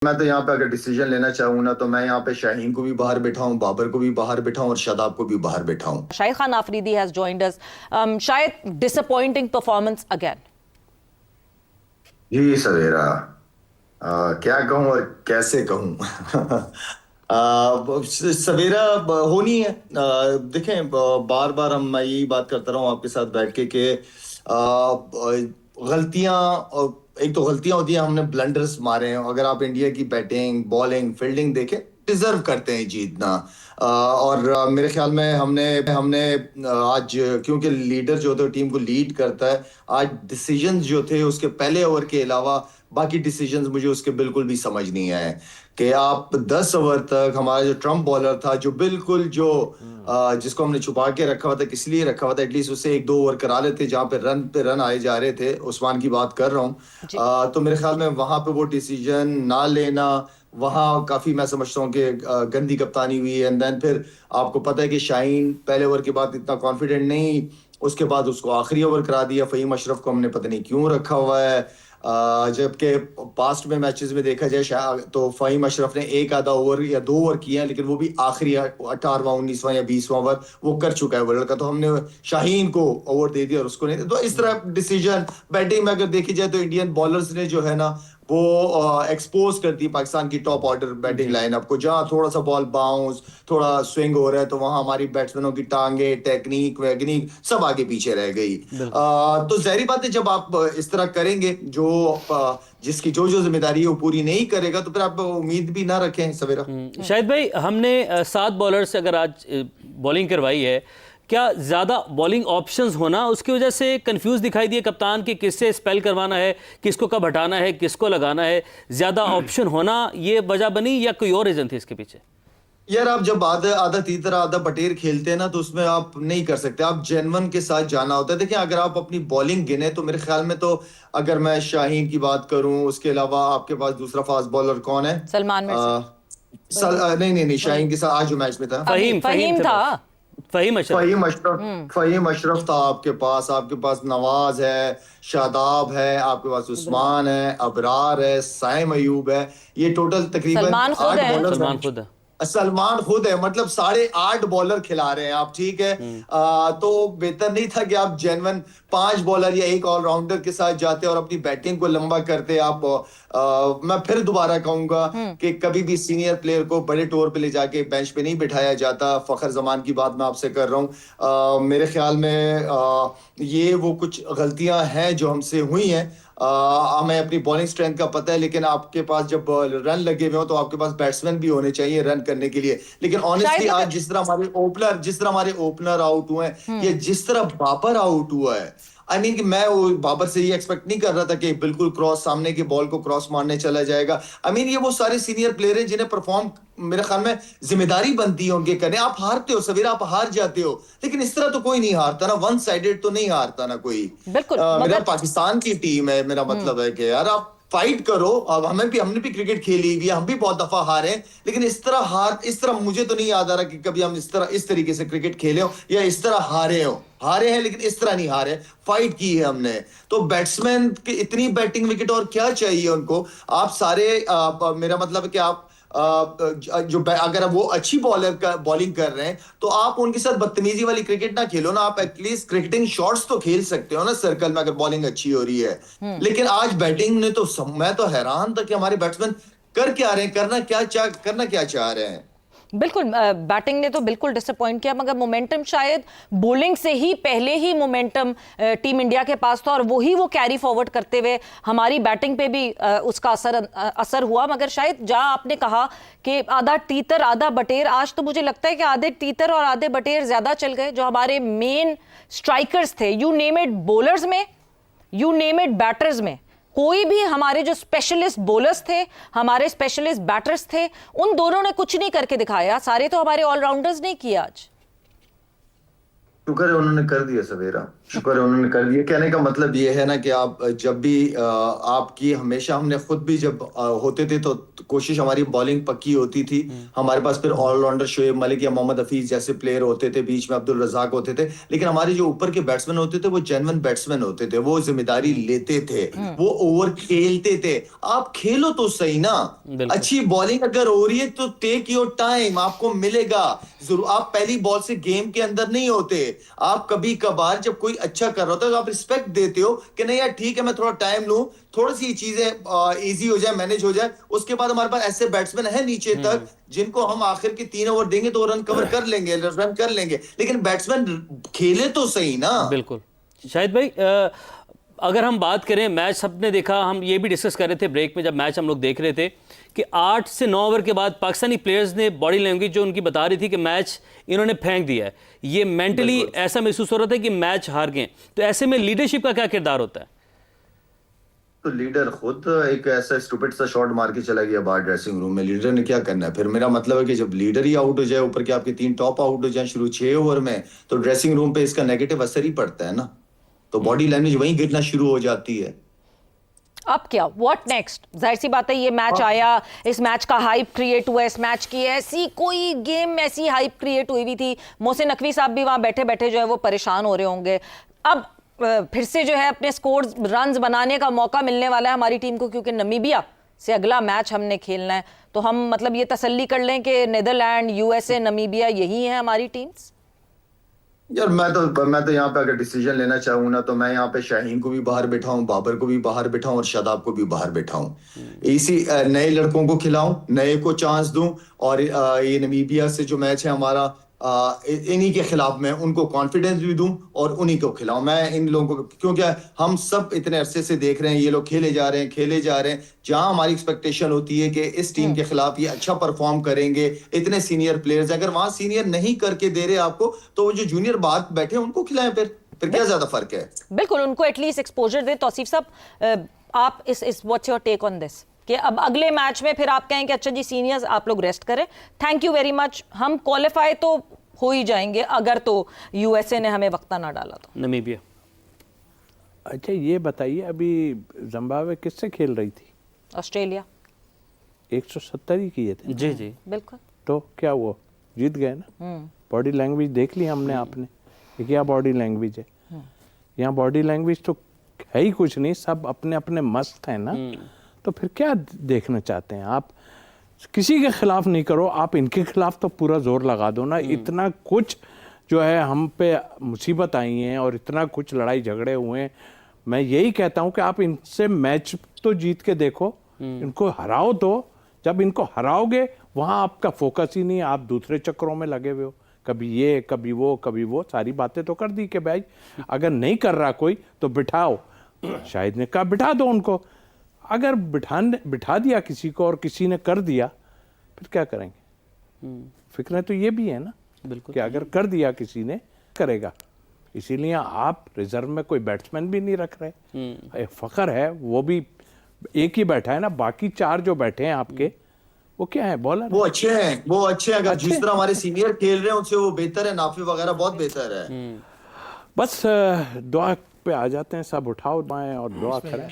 मैं तो यहाँ पे अगर डिसीजन लेना चाहूँ ना, तो मैं यहाँ पे शाहीन को भी बाहर बिठाऊं, बाबर को भी बाहर बिठाऊं और शादाब को भी बाहर बिठाऊं। Shahid Khan Afridi has joined us. Shahid, disappointing performance again. जी सवेरा, क्या कहूँ और कैसे कहूँ। सवेरा होनी है। देखें, बार बार मैं यही बात करता रहा हूँ आपके साथ बैठ के कि गलतियां, एक तो गलतियां होती हैं, हमने ब्लंडर्स मारे हैं। अगर आप इंडिया की बैटिंग, बॉलिंग, फील्डिंग देखें, डिजर्व करते हैं जीतना। और मेरे ख्याल में हमने हमने आज, क्योंकि लीडर जो थे टीम को लीड करता है, आज डिसीजंस जो थे उसके पहले ओवर के अलावा बाकी डिसीजंस मुझे उसके बिल्कुल भी समझ नहीं आए। कि आप 10 ओवर तक, हमारा जो ट्रम्प बॉलर था, जो बिल्कुल जो जिसको हमने छुपा के रखा हुआ था, किस लिए रखा हुआ था, एटलीस्ट उससे 1-2 ओवर करा लेते जहां पे रन आए जा रहे थे। उस्मान की बात कर रहा हूँ। तो मेरे ख्याल में वहां पे वो डिसीजन ना लेना, वहां काफी मैं समझता हूँ कि गंदी कप्तानी हुई है। एंड देन फिर आपको पता है कि शाहीन पहले ओवर के बाद इतना कॉन्फिडेंट नहीं, उसके बाद उसको आखिरी ओवर करा दिया। फहीम अशरफ को हमने पता नहीं क्यों रखा हुआ है। जबकि पास्ट में मैचेस में देखा जाए तो फहीम अशरफ ने एक आधा ओवर या 2 ओवर किए हैं, लेकिन वो भी आखिरी 18वां, 19वां या 20वां ओवर वो कर चुका है वर्ल्ड का। तो हमने शाहीन को ओवर दे दिया और उसको नहीं दिया। तो इस तरह डिसीजन बैटिंग में अगर देखी जाए तो इंडियन बॉलर्स ने जो है ना, वो एक्सपोज करती है पाकिस्तान की टॉप ऑर्डर बैटिंग लाइनअप को। जहां थोड़ा सा बॉल बाउंस, थोड़ा स्विंग हो रहा है, तो वहां हमारी बैट्समैनों की टांगे, टेक्निक वैगनिक सब आगे पीछे रह गई। तो जाहिर बात है, जब आप इस तरह करेंगे, जो जिसकी जो जो जिम्मेदारी है वो पूरी नहीं करेगा, तो फिर आप उम्मीद भी ना रखें सवेरा। शाहिद भाई, हमने 7 बॉलर से अगर आज बॉलिंग करवाई है, क्या ज़्यादा बॉलिंग ऑप्शंस होना उसकी वजह से कंफ्यूज दिखाई दिए कप्तान कि किससे स्पेल करवाना है, किसको कब हटाना है, किसको लगाना है? ज़्यादा ऑप्शन होना ये वजह बनी या कोई और रीज़न थी इसके पीछे? यार, आप जब आधा आधा तीतर आधा बटेर खेलते हैं ना, तो उसमें आप नहीं कर सकते। आप जेनवन के साथ जाना होता है। देखिए, अगर आप अपनी बॉलिंग गिने तो मेरे ख्याल में तो, अगर मैं शाहीन की बात करूं, उसके अलावा आपके पास दूसरा फास्ट बॉलर कौन है? सलमान मिर्जा। नहीं नहीं नहीं, शाहीन के साथ आज जो मैच में था, फहीम था। फहीम अशरफ। फहीम अशरफ था आपके पास नवाज है, शादाब है, आपके पास उस्मान है, अबरार है, साइम अयूब है। ये टोटल तकरीबन सलमान खुद 8 है। बॉलर। सलमान खुद है। सलमान खुद है, मतलब 8.5 बॉलर खिला रहे हैं आप, ठीक है। तो बेहतर नहीं था कि आप जेनवन 5 बॉलर या एक ऑलराउंडर के साथ जाते और अपनी बैटिंग को लंबा करते आप? मैं फिर दोबारा कहूंगा कि कभी भी सीनियर प्लेयर को बड़े टूर पे ले जाके बेंच पे नहीं बिठाया जाता। फखर जमान की बात मैं आपसे कर रहा हूँ। मेरे ख्याल में ये वो कुछ गलतियां हैं जो हमसे हुई हैं। हमें अपनी बॉलिंग स्ट्रेंथ का पता है, लेकिन आपके पास जब रन लगे हुए हो तो आपके पास बैट्समैन भी होने चाहिए रन करने के लिए। लेकिन ऑनेस्टली आज जिस तरह हमारे ओपनर आउट हुए हैं, या जिस तरह बाबर आउट हुआ है, आई मीन कि मैं वो बाबर से ये एक्सपेक्ट नहीं कर रहा था कि बिल्कुल क्रॉस, सामने की बॉल को क्रॉस मारने चला जाएगा। आई मीन ये वो सारे सीनियर प्लेयर हैं जिन्हें परफॉर्म, मेरे ख्याल में जिम्मेदारी बनती है उनके करने। आप हारते हो सवेरा, आप हार जाते हो, लेकिन इस तरह तो कोई नहीं हारता ना, वन साइडेड तो नहीं हारता ना कोई। बिल्कुल, मेरा पाकिस्तान की टीम है, मेरा मतलब है कि यार आप फाइट करो। अब हमने भी क्रिकेट खेली हुई है, हम भी बहुत दफा हारे, लेकिन इस तरह मुझे तो नहीं याद आ रहा कि कभी हम इस तरीके से क्रिकेट खेले हो या इस तरह हारे हैं, लेकिन इस तरह नहीं हारे। फाइट की है हमने। तो बैट्समैन की इतनी बैटिंग विकेट और क्या चाहिए उनको? आप सारे मेरा मतलब है कि आप अगर वो अच्छी बॉलिंग कर रहे हैं, तो आप उनके साथ बदतमीजी वाली क्रिकेट ना खेलो ना। आप एटलीस्ट क्रिकेटिंग शॉट्स तो खेल सकते हो ना सर्कल में, अगर बॉलिंग अच्छी हो रही है। लेकिन आज बैटिंग ने तो मैं तो हैरान था कि हमारे बैट्समैन कर क्या रहे हैं, करना क्या चाह रहे हैं। बिल्कुल, बैटिंग ने तो बिल्कुल डिसअपॉइंट किया, मगर मोमेंटम शायद बॉलिंग से ही पहले ही मोमेंटम टीम इंडिया के पास था और वो कैरी फॉरवर्ड करते हुए हमारी बैटिंग पे भी उसका असर हुआ। मगर शायद जहां आपने कहा कि आधा तीतर आधा बटेर, आज तो मुझे लगता है कि आधे तीतर और आधे बटेर ज्यादा चल गए। जो हमारे मेन स्ट्राइकर्स थे, यू नेम इट, बॉलर्स में, यू नेम इट, बैटर्स में, कोई भी हमारे जो स्पेशलिस्ट बॉलर्स थे, हमारे स्पेशलिस्ट बैटर्स थे, उन दोनों ने कुछ नहीं करके दिखाया। सारे तो हमारे ऑलराउंडर्स ने किया आज। शुक्र है उन्होंने कर दिया सवेरा। शुक्र है उन्होंने कर दिया। कहने का मतलब ये है ना कि आप जब भी आपकी हमेशा हमने खुद भी जब होते थे तो कोशिश हमारी बॉलिंग पक्की होती थी। हमारे पास फिर ऑलराउंडर शोएब मलिक या मोहम्मद हफीज जैसे प्लेयर होते थे, बीच में अब्दुल रजाक होते थे, लेकिन हमारे जो ऊपर के बैट्समैन होते थे वो जेन्युइन बैट्समैन होते थे, वो जिम्मेदारी लेते थे, वो ओवर खेलते थे। आप खेलो तो सही ना, अच्छी बॉलिंग अगर हो रही है तो टेक योर टाइम, आपको मिलेगा जरूर। आप पहली बॉल से गेम के अंदर नहीं होते, आप कभी कभार जब कोई अच्छा कर रहा होता है तो आप रिस्पेक्ट देते हो कि नहीं यार ठीक है मैं थोड़ा टाइम लूं, थोड़ी सी चीजें इजी हो जाए, मैनेज हो जाए। उसके बाद हमारे पास ऐसे बैट्समैन है नीचे तक जिनको हम आखिर के 3 ओवर देंगे तो रन कवर कर लेंगे, रन कर लेंगे, लेकिन बैट्समैन खेले तो सही ना। बिल्कुल। शाहिद भाई, अगर हम बात करें मैच, सबने देखा, हम ये भी डिस्कस कर रहे थे ब्रेक में जब मैच हम लोग देख रहे थे कि 8 से 9 ओवर के बाद पाकिस्तानी प्लेयर्स ने बॉडी लैंग्वेज जो उनकी बता रही थी कि मैच इन्होंने फेंक दिया है, ये मेंटली ऐसा महसूस हो रहा था कि मैच हार गए। तो ऐसे में लीडरशिप का क्या किरदार होता है? तो लीडर खुद एक ऐसा स्टूपिड सा शॉट मार के चला गया बाहर ड्रेसिंग रूम में, लीडर ने क्या करना है फिर? मेरा मतलब है कि जब लीडर ही आउट हो जाए, ऊपर के आपके 3 टॉप आउट हो जाए शुरू 6 ओवर में, तो ड्रेसिंग रूम पे इसका नेगेटिव असर ही पड़ता है ना, तो बॉडी लैंग्वेज वहीं गिरना शुरू हो जाती है। अब क्या, व्हाट नेक्स्ट? जाहिर सी बात है ये मैच आया, इस मैच का हाइप क्रिएट हुआ, इस मैच की ऐसी कोई गेम ऐसी हाइप क्रिएट हुई भी थी, मोहसिन नकवी साहब भी वहां बैठे बैठे जो है वो परेशान हो रहे होंगे। अब फिर से जो है अपने स्कोर रन्स बनाने का मौका मिलने वाला है हमारी टीम को, क्योंकि नमीबिया से अगला मैच हमने खेलना है। तो हम मतलब ये तसल्ली कर लें कि नीदरलैंड, यूएसए, नमीबिया यही है हमारी टीम्स। यार मैं तो यहाँ पे अगर डिसीजन लेना चाहूँ ना, तो मैं यहाँ पे शाहीन को भी बाहर बिठाऊं, बाबर को भी बाहर बिठाऊं और शादाब को भी बाहर बिठाऊं। इसी नए लड़कों को खिलाऊं, नए को चांस दूं, और ये नमीबिया से जो मैच है हमारा, इन्हीं के खिलाफ मैं उनको कॉन्फिडेंस भी दूं और उन्हीं को खिलाऊं। मैं इन लोगों को, क्योंकि हम सब इतने अरसे से देख रहे हैं ये लोग खेले जा रहे हैं, जहां हमारी एक्सपेक्टेशन होती है कि इस टीम के खिलाफ ये अच्छा परफॉर्म करेंगे, इतने सीनियर प्लेयर्स, अगर वहां सीनियर नहीं करके दे रहे आपको, तो वो जो जूनियर बाहर बैठे हैं उनको खिलाएं, फिर क्या ज्यादा फर्क है? बिल्कुल, उनको एटलीस्ट एक्सपोजर दे। तौसीफ साहब, आप इस what's your take on this कि अब अगले मैच में फिर आप कहें कि अच्छा जी सीनियर्स आप लोग रेस्ट करें, थैंक यू वेरी मच, हम क्वालिफाई तो हो ही जाएंगे अगर तो यूएसए ने हमें वक्ता ना डाला तो। नमीबिया। अच्छा ये बताइए, अभी जिम्बाब्वे किससे खेल रही थी? ऑस्ट्रेलिया। 170 ही किए थे। जी जी बिल्कुल। तो क्या वो जीत गए ना? बॉडी लैंग्वेज देख ली हमने, आपने ये क्या बॉडी लैंग्वेज है? यहाँ बॉडी लैंग्वेज तो है ही कुछ नहीं, सब अपने अपने मस्त हैं ना। तो फिर क्या देखना चाहते हैं आप? किसी के खिलाफ नहीं करो, आप इनके खिलाफ तो पूरा जोर लगा दो ना। इतना कुछ जो है हम पे मुसीबत आई हैं और इतना कुछ लड़ाई झगड़े हुए हैं, मैं यही कहता हूं कि आप इनसे मैच तो जीत के देखो, इनको हराओ। तो जब इनको हराओगे वहां आपका फोकस ही नहीं, आप दूसरे चक्करों में लगे हुए हो, कभी ये कभी वो सारी बातें तो कर दी कि भाई अगर नहीं कर रहा कोई तो बिठाओ। शाहिद ने कहा बिठा दो उनको। अगर बिठा दिया किसी को और किसी ने कर दिया, फिर क्या करेंगे? फिक्रें तो ये भी है ना, बिल्कुल, कि अगर कर दिया किसी ने, करेगा। इसीलिए आप रिजर्व में कोई बैट्समैन भी नहीं रख रहे। फखर है वो भी एक ही बैठा है ना, बाकी 4 जो बैठे हैं आपके वो क्या है? बॉलर। वो अच्छे हैं, अगर जिस तरह हमारे सीनियर खेल रहे हैं उनसे वो बेहतर है, नाफी वगैरह बहुत बेहतर है। बस दुआ पे आ जाते हैं सब, उठाओ बाएं और दुआ करें।